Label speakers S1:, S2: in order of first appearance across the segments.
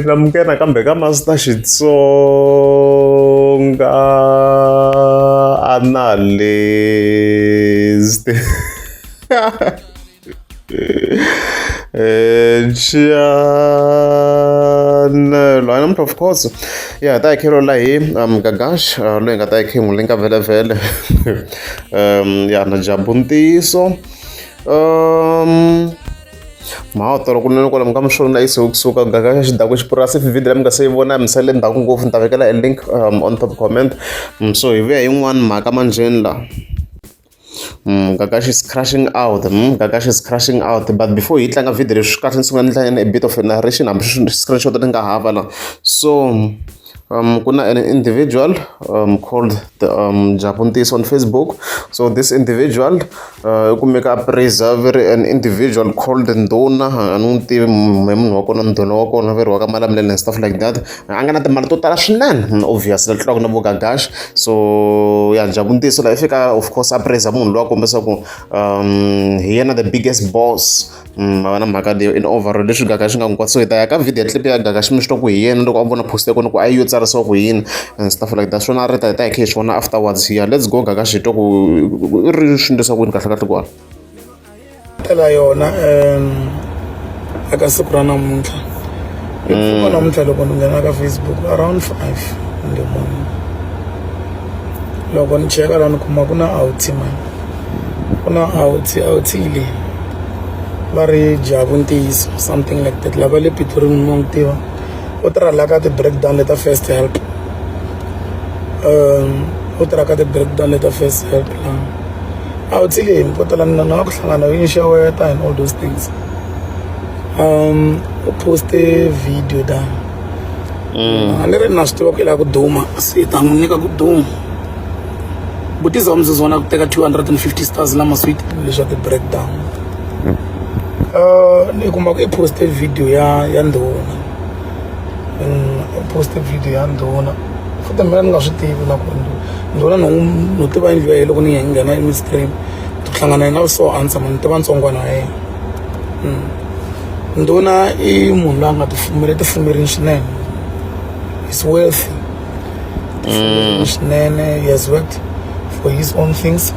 S1: namukena kambe ka Master Xitsonga analyst channel of course yeah ta khelo la hi Gagash loyi nga ta khemu linka vele vele ya na jabuntiso mahotolo kunene kwala mga mshona kusuka Gagash xidakwe xipurasi video mi nga se vona misale ndhaku ngopfu ni ta vekela a link on top comment so hi vuya yin'wana mhaka manjeni la Gagash is crashing out. Gagash is crashing out. But before he tlanga video leswi kahle ni a bit of a narration hambi screenshot ni nga hava la. So kuna an individual called the Japuntis on Facebook. So this individual kumeka preserve an individual called Ndona anunti memunhu wa kona Ndona wa kona veri waka malamulele and stuff like that. Anga na timali to tala swinene obviously tlanga na vo Gagash. So yeah Japuntis la ifika of course a preserve munhu loyi a kombisa ku hi yena the biggest boss. Vana mhaka leyo in overall leswi Gagash nga n'wi kwatisa so hi ta ya ka video clip ya Gagash mi swi twa ku hi yena loko a vona post ya kona ku a yi yo tsarisiwa ku yini and stuff like that swona a ri ta hi ta hi kha hi swona afterwards here let's go Gagash hi twa ku i ri swi endlisa ku yini kahle kahle kwala
S2: tela yona aka siku ra namuntlha namuntlha loko ni nghena ka Facebook around 5 in the morning loko ni cheka la ni kuma ku na outi man ku na outi leyi va ri Jabuntis something like that lava le Pitori ni mo n'wi tiva u tirha la ka ti-breakdown leta first help u tirha ka ti-breakdown leta first help la outi leyi ni kotala ni na ku hlangana inxeweta and all those things u poste video da a ni ri na swi tiva ku i lava ku duma se ta n'wi nyika ku duma butiza wa mi zona ku teka 250 stars lama sweet leswa ti-breakdown ni kuma ku i poste video ya Ndona poste video ya Ndona futhi mina ni nga swi tivi na ku Ndona no tiva endliwa hi loko ni nghena stream to hlangana na so answer man tiva ntsongwana wa yena Ndona i munhu la nga tifumerini swinene is wealthy swinene he has worked for his own things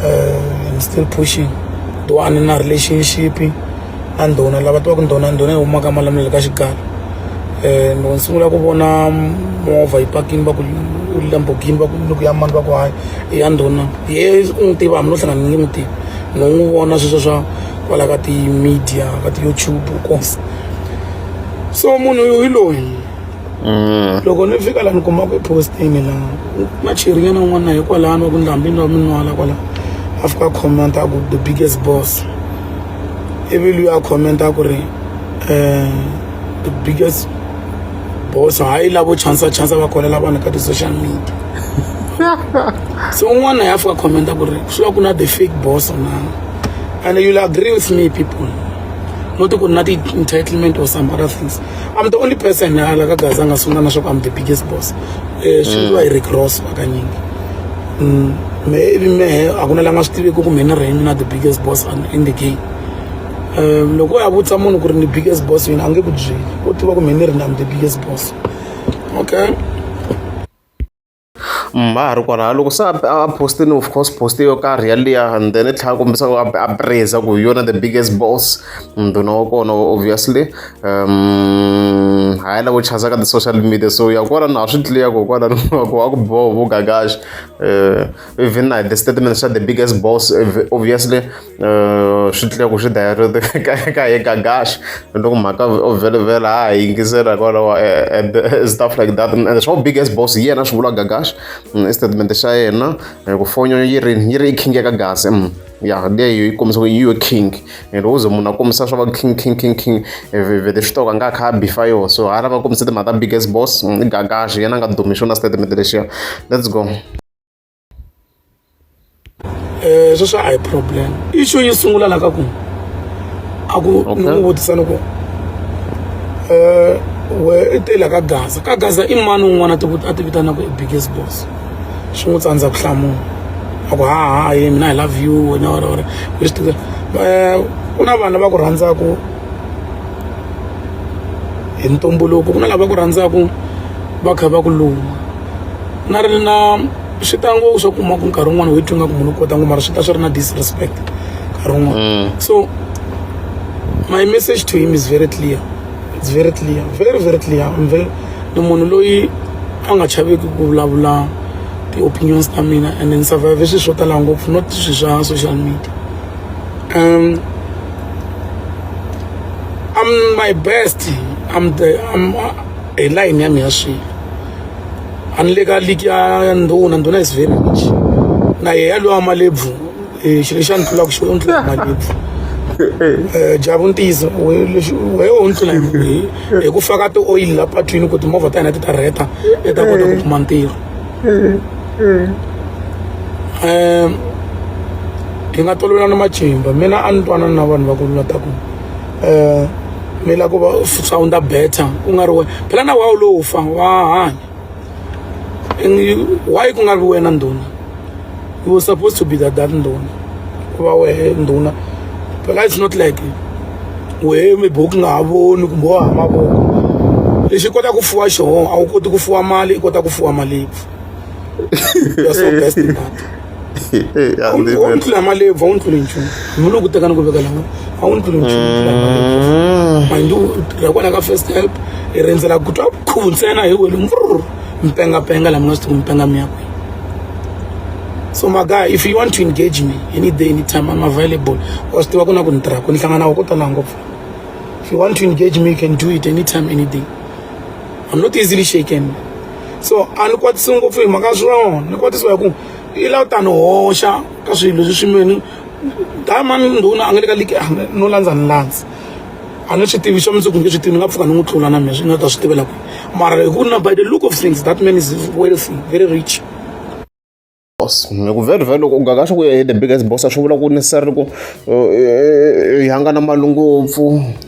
S2: and still pushing do an in a relationship and Ndona lava twa ku Ndona hi humaka malamulele ka xikala loko ni sungula ku vona movha yi parking va ku Lamborghini va ku loko ya mani va ku hayi i ya Ndona ye u n'wi tiva hambi no hlangana ni nge n'wi tivi no n'wi vona sweswo swa kwala ka ti-media ka ti-YouTube kosi so munhu hi loyi loko ni fika la ni kuma ku i postini la macherinyana un'wana hi kwalano wa ku ndlambini wa minwala kwala a fika comment aku the biggest boss ivi luyi a commenta ku ri the biggest boss hayi lavo chansa va kholela vanhu ka ti-social media so un'wana hi a fika commenta ku ri swi va ku na the fake boss na and you'll agree with me people not ku na ti-entitlement or some other things I'm the only person la ka Gaza nga sungula na swa ku I'm the biggest boss swi va hi Rick Ross vakanyingi maybe mehe a ku na la nga swi tiveki ku mina ri mina the biggest boss in the game loko ya vutisa munhu ku ri ni biggest boss yini a nge ku byeli u tiva ku mina ri I'm the biggest boss okay
S1: va ha ri kwalaha loko se a postini of course post yo karhi yaliya and then i tlhela kombisa ku a praise ku hi yona the biggest boss Ndona wa kona obviously hayi lavo chasa ka ti-social media so ya kwala na swi clear ku kwala ku a ku boha vo Gagash even na the statement xa the biggest boss obviously swi clear ku swi direct ka ye Gagash loko mhaka vele ha yingisela kwalaho and stuff like that and swa biggest boss hi yena swi vula Gagash statement xa yena ku fonyo yi ri king ya ka Gaza ya leyo yi kombisa ku yi king and uze munhu a kombisa swa va king vele swi toka nga kha before yo so hala va kombisa timhaka ta biggest boss Gagash yena nga dumi xona statement lexiya let's go
S2: sweswo a hi problem issue yi sungula la ka ku a ku ni n'wi vutisa ni ku we te la ka Gaza i mani un'wana a ti vitana ku biggest boss swi n'wi tsandza ku hlamula ako hayi mina I love you wena wena leswi ku na vanhu va ku rhandza ku hi ntumbuluko ku na lava ku rhandzaku va kha va ku luma na ri na swi ta ngopfu swa kuma ku nkarhi wun'wana ho twi nga ku munhu u kota ngo mara swi ta swi ri na disrespect nkarhi wun'wana so my message to him is very clear. It's very clear, very, very clear. The monologue, I'm not sure the opinions I mean, and then survive is short along of not social media. I'm my best. I'm a line near me. And legally, and Dona is very rich. Now, I am a level. She shan't plug, she won't let my level. Jabuntis we onto na e ku faka to oil la patwini ku timovha ta hina ti ta rheta e ta kota ku kuma ntirho hi nga tolovelana machimba mina a ni twanana na vanhu va ku lula ta ku mi la ku va sounda better ku nga ri wena phela na wa lowu fa wa hanya why ku nga ri wena ndhuna you were supposed to be that ndhuna ku va wehe ndhuna. But it's not like we me book nga voni kumbe wa mavoko lexi kota ku fuwa xona a wu koti ku fuwa mali i kota ku fuwa mali you're so best in that a wu tlula malebvu a wu tluli nchumu munhu loku tekana ku veka lama a wu tluli nchumu mind ra kona ka first help i rendzela ku twa khuvu ntsena hi wele mpengapenga lama nga swi tiku mpenga miyakwe. So my guy, if you want to engage me any day, anytime, I'm available. If you want to engage me, you can do it anytime, any day. I'm not easily shaken. So, I'm quite single for him. I'm quite single. That man don't know no lands and lands. I'm not sure TV shows you can get it up for no tool and I'm not a stable. But by the look of things, that man is wealthy, very rich.
S1: Very ungagasho ku the biggest boss asho vula ku necessarily ku yanga na malungu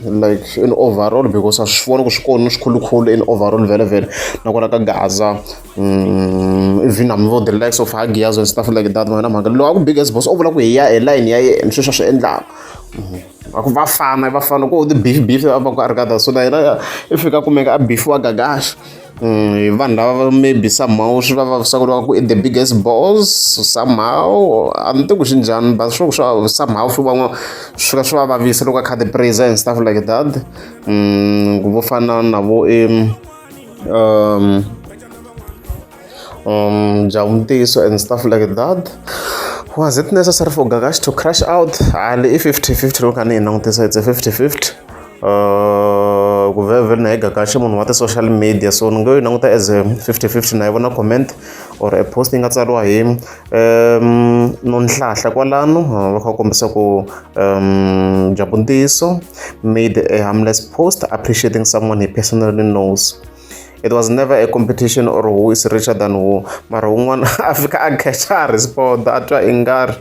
S1: like in overall because aswona ku swikona swikhulukhulu in overall very nakona ka Gaza even I'm the likes of Hagias and stuff like that mana mhaka lo aku biggest boss ovula ku hiya a line ya yena sweswo swi endlaka aku vafana ku the beef ava ku arigada so na yena ifika kumeka a beef wa Gagasha vanhu lava maybe somehow swi va vavisaka ku the biggest boss somehow a ni tiku swi njhani but swo somehow swi van'wana swi va vavisa loko a kha the praise and stuff like that vo fana na vo Jabuntiso and stuff like that. Was it necessary for Gagasha to crash out? Ali 50-50 loko ni langutisa it's a 50-50 ku very na Gagasha munhu wa ti social media so ni ngo yi languta as a 50-50 na yi vona comment or a post yi nga tsariwa hi Nonhlahla kwalano va kha kombisa ku Jabuntiso made a harmless post appreciating someone he personally knows. It was never a competition or who is richer than who. Mara un'wana a fika a catcha a respond a twa i nga ri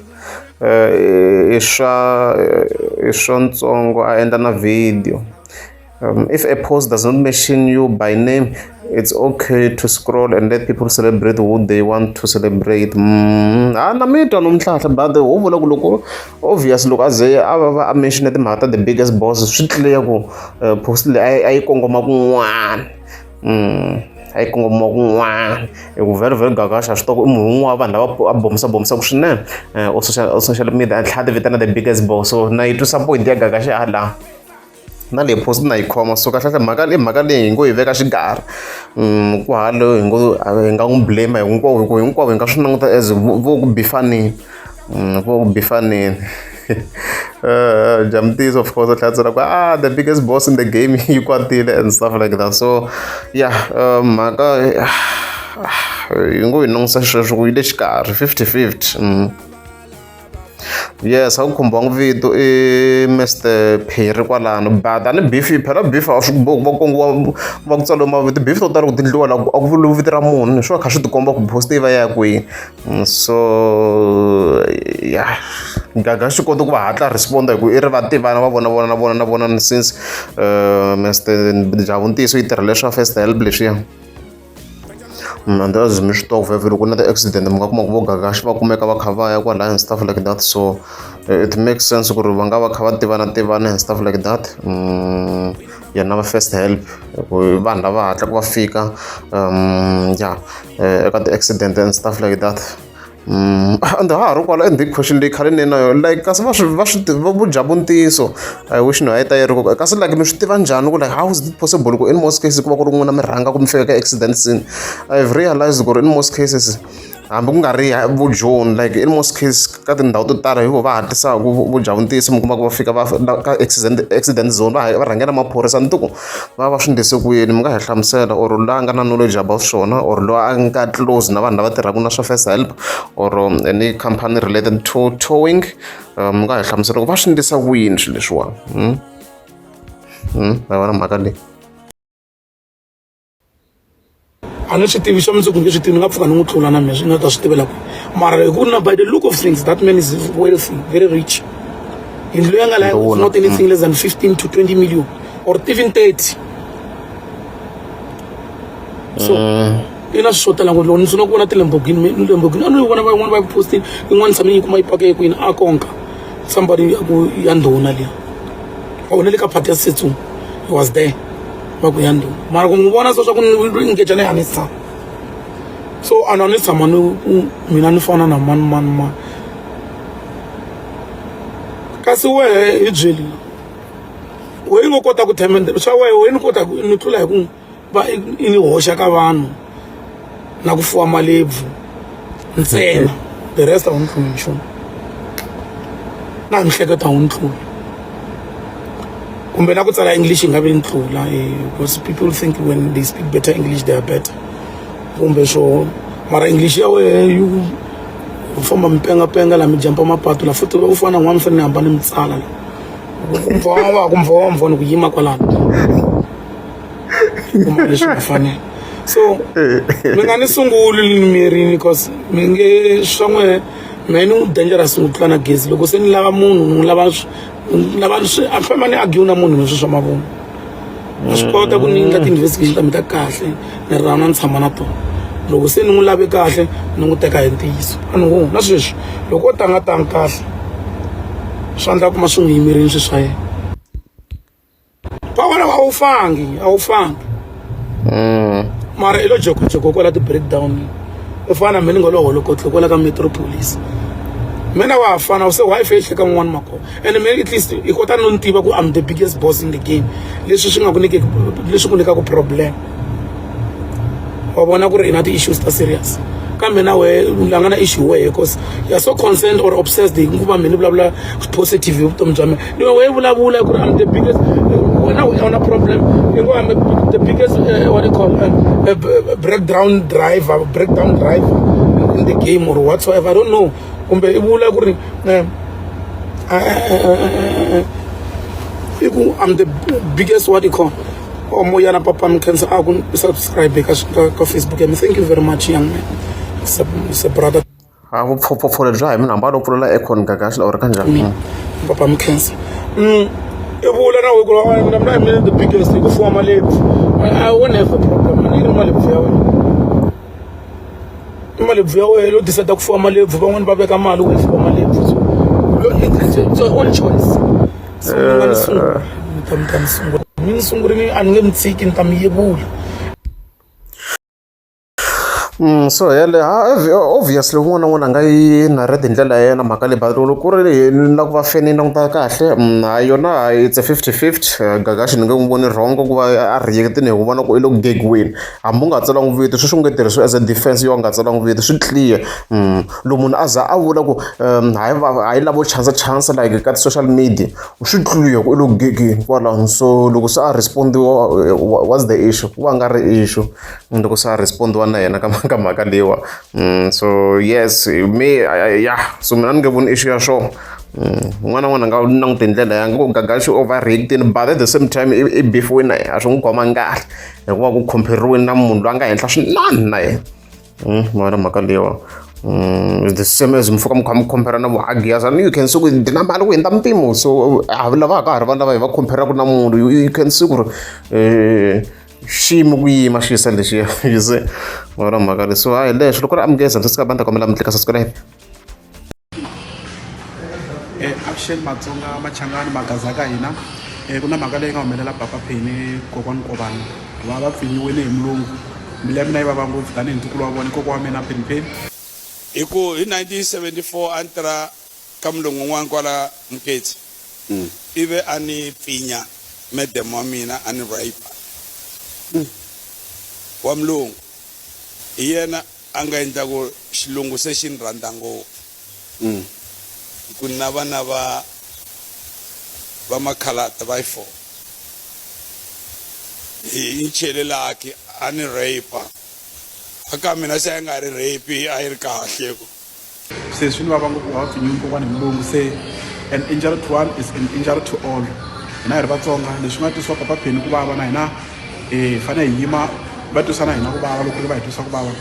S1: i swa ntsongo a endla na video. If a post does not mention you by name, it's okay to scroll and let people celebrate who they want to celebrate. Na mi twa Nonhlahla but ho vula ku loko obvious loko a ze a mention timhaka ta the biggest boss swi clear ku post leyi a yi kongoma kun'wana. A yi kongoma kun'wana hi ku very Gagasha swi tiva ku i munhu wa vanhu lava a bomisaka swinene o social media a tlhela ti vitana the biggest boss so na yi twisa point ya Gagasha a laha na leyi post na yi khoma so kahlekahle mhaka leyi hi ngo yi veka xikarhi ku halo hi nga n'wi blame hinkwavo hi nga swi languta as vo ku bifanini Jabuntiso of course tlhatsela ku the biggest boss in the game yi kwatile and stuff like that so yeah mhaka hi ngo yi langutisa sweswo ku yi le xikarhi 50-50 yes a ku khumbiwangi vito i Mr Phiri kwalano but a ni beef phela beef a swi va kongiwa va ku tsariwa mavito beef to tala ku tindliwa la a ku vuliwi vito ra munhu swi va kha swi tikomba ku post yi va ya kwini so yeah Gagasha kota ku va hatla responda hi ku i ri va tivana va vona since Mr Jabuntiso yi tirha leswa first help leswiya and as mi swi tiva vhele loko na the accident mi nga kuma ku vo Gagasha va kumeka va kha va ya kwalaya and stuff like that so it makes sense ku ri va nga va kha va tivana and stuff like that ya na first help vanhu lava hatla ku va fika eka ti-accident and stuff like that. And ha ri kwala and question leyi khale ni na yo like kasi va vujabu ntiyiso I wish no a yi ta yi ri koko kasi like mi swi tiva njhani ku like how is it possible ku in most cases ku va ku ri n'wina mi rhanga ku mi fika ka accident scene. I've realized ku ri in most cases hambi ku nga ri vujoni like in most cases ka tindhawu to tala hi vo va hatlisaka vujabu ntiyiso mi kuma ku va fika ka accident zone va rhangela maphorisa ni tiku va va swi ndlise ku yini mi nga hi hlamusela or loyi a nga na knowledge about swona or loyi a nga close na vanhu lava tirhaka na swa first help or any company related to towing mi nga hi hlamusela ku va swi ndlisa ku yini swilo leswiwani va vona mhaka leyi.
S2: A ni swi tivi xa mundzuku nge swi tivi ni nga pfuka ni n'wi tlula na mina swi nga ta swi tivela kwihi mara hi ku na by the look of things that man is wealthy very rich yindlu leyi a nga laha is not anything less than 15 to 20 million or even 30 so i na swi swo tala ngopfu loko ni swi na ku vona ti-Lamborghini a ni vona van'wana va yi postini yin'wana tshame yi kuma yi pake kwini a konka somebody ya ndhuna liya or ne le ka phati ya Setsong he was there va ku ya ndhuna mara ku n'wi vona swo swa ku engage na yani tshama so a ni tshama mina ni fana na mani kasi wehe hi byeli wehe i ngo kota ku themendela swa wehe ni kota ni tlula hi ku va i ni hoxa ka vanhu na ku fuwa malebvu ntsena the rest a wu ni tluli nchumu na mihleketa wu ni tluli kumbe na ku tsala English yi nga vi ni tlula because people think when they speak better English they are better kumbe swo mara English ya wehe u famba mipengapenga la mi jampa mapatu la futhi u fana n'wana mi fanele hambana mi tsala la kumva mvona ku yima kwalano kuma leswi ku fanele so mi nga ni sunguli mirini because mi nge swan'we me ni dangerous ku tlula na gezi loko se ni lava munhu ni lava a famba ni argue na munhu leswi swa mavunwa na swi kota ku ni endla ti-investigation ta mi ta kahle ni rana ni tshama na tona loko se ni n'wi lave kahle ni n'wi teka hi ntiyiso a ni ngo na sweswi loko o tangatanga kahle swi endla kuma swi n'wi yimerini swi swa yena va vona a wu fangi mara i lo jokojoko kwala ti-breakdown u fana mina ni nga lo holokotle kwala ka Metropolis mina wa ha fana se wife yi hleka n'wana makoko and mina at least i kota no ni tiva ku I'm the biggest boss in the game leswi swi nga ku nyikaku problem wa vona ku ri ina ti-issues ta serious kambe na wehe la nga na issue wehe because you're so concerned or obsessed hi ku va mina ni vulavula positive hi vutomi bya mina ni wehe vulavula ku ri I'm the biggest wena we on a problem you know I'm the biggest what do you call breakdown driver in the game or whatsoever I don't know kumbe I vula ku ri I'm the biggest what do you call Moyana Papa Mkhensa aku subscribe ka Facebook and thank you very much young man it's a brother
S1: for the drive mina amba lo pfulela icon gagashi or kanjani
S2: Papa Mkhensa evula na we ku I'm the biggest ku fuwa malebvu I won't have a problem ni malebvu ya wena malebvu ya wena lo decide ku fuwa malebvu van'wana va veka mali ku fuwa malebvu so one choice so mina sungurini a ni nge mi tshiki ni ta mi yevula
S1: so obviously un'wana na un'wana a nga yi narrate hi ndlela ya yena mhaka leyi but loko ku ri na ku va feni languta kahle yona it's a 50-50 Gagashi ni nge n'wi voni wrong ku va a reactini hi ku vona ku i le ku gegiweni hambi u nga tsalangi vito swi nge tirhisiwi as a defense yo a nga tsalangi vito swi clear loko munhu a za a vula ku hayi lavo chance like ka ti-social media swi clear ku i le ku gegeni kwalaho so loko se a respondiwa what's the issue ku va nga ri issue loko se a respondiwa na yena ka mhaka leyiwa so yes me so mina ni nge voni issue ya swo n'wana na n'wana nga languti hi ndlela ya nga ku Gagashi overreactini but at the same time i beefiwe na yena a swi n'wi khomangi kahle hikuva ku compare-riweni na munhu loyi a nga henhla swinene na yena mara mhaka leyiwa the same as mfuka mi kha mi compare na vuhagiyas and you can see ku dina mali ku hundza mpimo so a lavaka ha ri vanhu lava hi va compare-aku na munhu you can see ku ri xiyimo ku yima xi yisa lexiya you see mara mhaka leyi so hayi leswi loko ri amukeza ndzi sika banda kombela mi tleka subscribe
S3: avuxeni Matsonga Machangani magaza ka hina ku na mhaka leyi nga humelela Papa Penny kokwani Kobana va pfinyiwile hi mulungu mbilu ya mina yi vava ngopfu tanihi ntukulu wa vona kokwa wa mina Penny Penny hi ku hi 1974 a ni tirha ka mulungu un'wana kwala Mketsi ivi a ni pfinya madam wa mina a ni rape wa mulungu hi yena a nga endla ku xilungu se xi ni rhandza ngopfu ku na vana va makhalata va yi4 hi chelelaki a ni rape aka mina se a nga ri rape a yi ri kahle ku se swi ni vava ngopfu va pfinyiwi kokwani hi mulungu se an injury to one is an injury to all hina hi ri Vatsonga leswi nga twisiwa Papa Penny ku vava na hina fane hi yima va twisana hina ku vava loko ri va hi twisa ku vava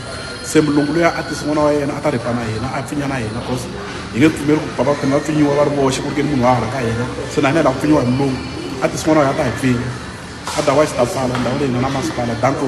S3: se mulungu loyi a tisi n'wana wa yena a ta ripa na hina a pfinya na hina cause hi nge pfumeli ku Papa Penny va pfinyiwa va ri voxe ku ri ke ni munhu wa hala ka hina se na hina hi lava ku pfinyiwa hi mulungu a tisi n'wana wa yena a ta hi pfinya otherwise ta pfala ndhawu leyi nga na masipala danko